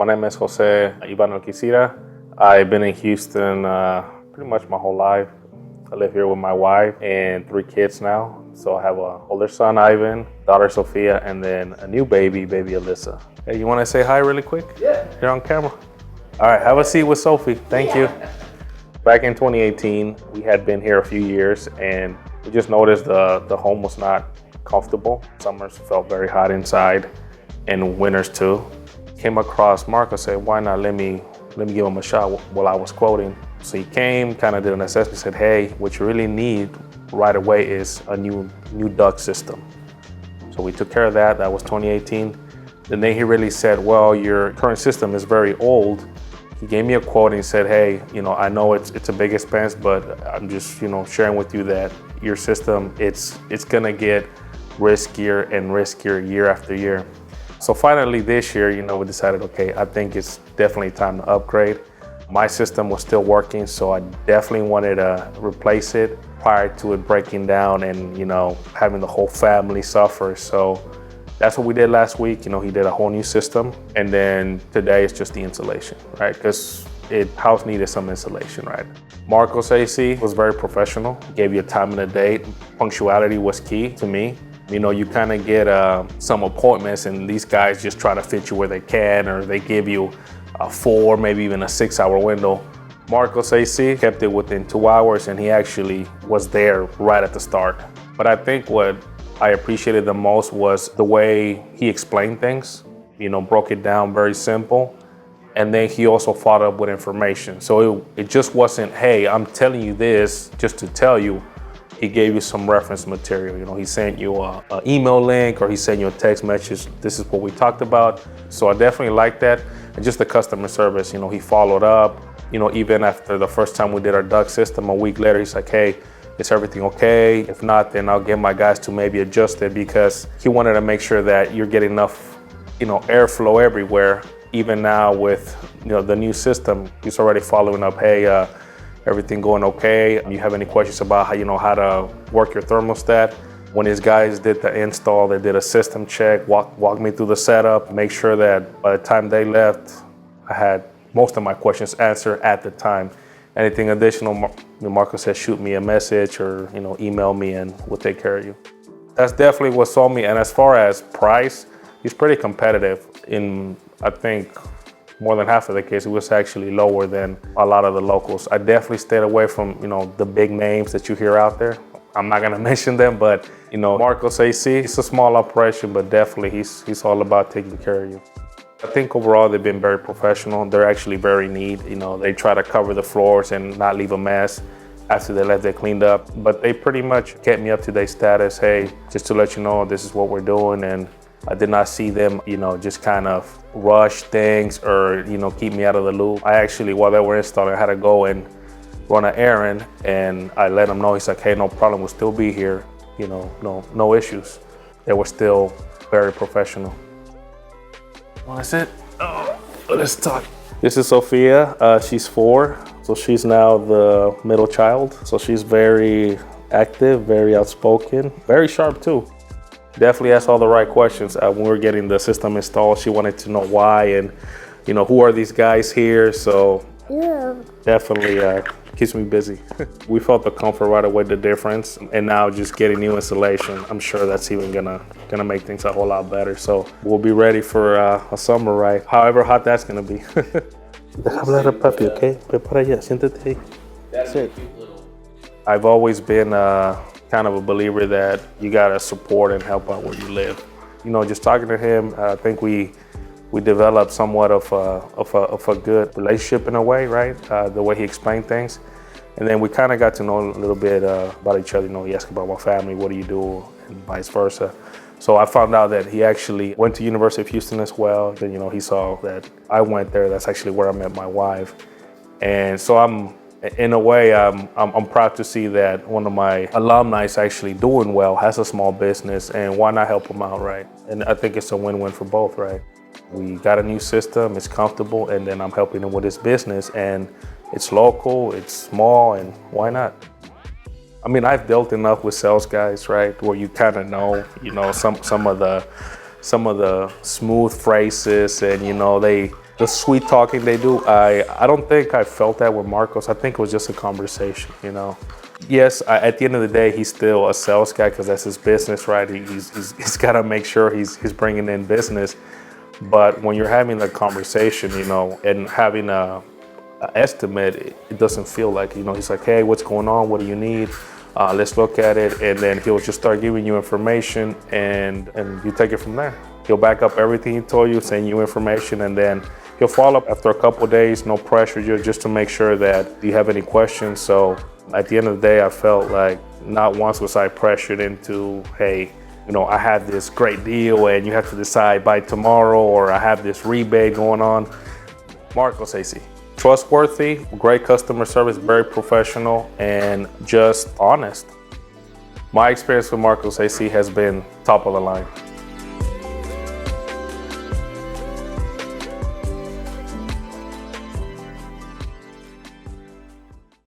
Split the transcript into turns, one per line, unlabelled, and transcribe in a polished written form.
My name is Jose Ivan Alquicira. I've been in Houston pretty much my whole life. I live here with my wife and 3 kids now. So I have an older son, Ivan, daughter, Sophia, and then a new baby Alyssa. Hey, you want to say hi really quick?
Yeah.
Here on camera. All right, have a seat with Sophie. Thank you. Back in 2018, we had been here a few years, and we just noticed the home was not comfortable. Summers felt very hot inside, and winters too. Came across Marco, said, why not let me give him a shot while I was quoting. So he came, kind of did an assessment, said, hey, what you really need right away is a new duct system. So we took care of that. That was 2018. And then he really said, well, your current system is very old. He gave me a quote and he said, hey, I know it's a big expense, but I'm just, sharing with you that your system, it's gonna get riskier and riskier year after year. So finally this year, we decided, okay, I think it's definitely time to upgrade. My system was still working, so I definitely wanted to replace it prior to it breaking down and, having the whole family suffer. So that's what we did last week. He did a whole new system. And then today it's just the insulation, right? Because house needed some insulation, right? Marcos AC was very professional. He gave you a time and a date. Punctuality was key to me. You kind of get some appointments and these guys just try to fit you where they can, or they give you a 4, maybe even a 6-hour window. Marcos AC kept it within 2 hours and he actually was there right at the start. But I think what I appreciated the most was the way he explained things, broke it down very simple. And then he also followed up with information. So it just wasn't, hey, I'm telling you this just to tell you. He gave you some reference material. He sent you an email link or he sent you a text message. This is what we talked about. So I definitely like that. And just the customer service, he followed up. Even after the first time we did our duct system, a week later, he's like, hey, is everything okay? If not, then I'll get my guys to maybe adjust it, because he wanted to make sure that you're getting enough, airflow everywhere. Even now with, the new system, he's already following up, hey, everything going okay? You have any questions about how to work your thermostat? When his guys did the install, they did a system check, walked me through the setup, make sure that by the time they left, I had most of my questions answered at the time. Anything additional, Marco said, shoot me a message or email me and we'll take care of you. That's definitely what sold me. And as far as price, he's pretty competitive. In, I think, more than half of the case, it was actually lower than a lot of the locals. I definitely stayed away from, the big names that you hear out there. I'm not gonna mention them, but Marcos AC, it's a small operation, but definitely he's all about taking care of you. I think overall they've been very professional. They're actually very neat. They try to cover the floors and not leave a mess. After they left, they cleaned up, but they pretty much kept me up to date status. Hey, just to let you know, this is what we're doing. And I did not see them, just kind of rush things or, keep me out of the loop. I actually, while they were installing, I had to go and run an errand, and I let them know. He's like, hey, no problem, we'll still be here. No issues. They were still very professional. Well, that's it. Oh, let's talk. This is Sophia. She's 4, so she's now the middle child. So she's very active, very outspoken, very sharp too. Definitely asked all the right questions. When we were getting the system installed, she wanted to know why and, who are these guys here? So yeah, definitely keeps me busy. We felt the comfort right away, the difference. And now just getting new installation, I'm sure that's even gonna make things a whole lot better. So we'll be ready for a summer ride, however hot that's gonna be. Deja hablar a papi, okay? Ve para allá, siéntate ahí. That's it. I've always been kind of a believer that you gotta support and help out where you live. Just talking to him, I think we developed somewhat of a good relationship in a way, right? The way he explained things. And then we kind of got to know a little bit about each other. He asked about my family, what do you do, and vice versa. So I found out that he actually went to University of Houston as well. Then, he saw that I went there. That's actually where I met my wife. And so in a way, I'm proud to see that one of my alumni is actually doing well, has a small business, and why not help him out, right? And I think it's a win-win for both, right? We got a new system, it's comfortable, and then I'm helping him with his business, and it's local, it's small, and why not? I mean, I've dealt enough with sales guys, right, where you kind of know, some of the smooth phrases, and they the sweet talking they do, I don't think I felt that with Marcos. I think it was just a conversation, you know. Yes, at the end of the day, he's still a sales guy because that's his business, right? He's got to make sure he's bringing in business. But when you're having a conversation, you know, and having a estimate, it doesn't feel like, you know, he's like, hey, what's going on? What do you need? Let's look at it. And then he'll just start giving you information and you take it from there. He'll back up everything he told you, send you information, and then he'll follow up after a couple of days, no pressure, just to make sure that you have any questions. So at the end of the day, I felt like not once was I pressured into, hey, you know, I have this great deal and you have to decide by tomorrow, or I have this rebate going on. Marcos AC, trustworthy, great customer service, very professional, and just honest. My experience with Marcos AC has been top of the line.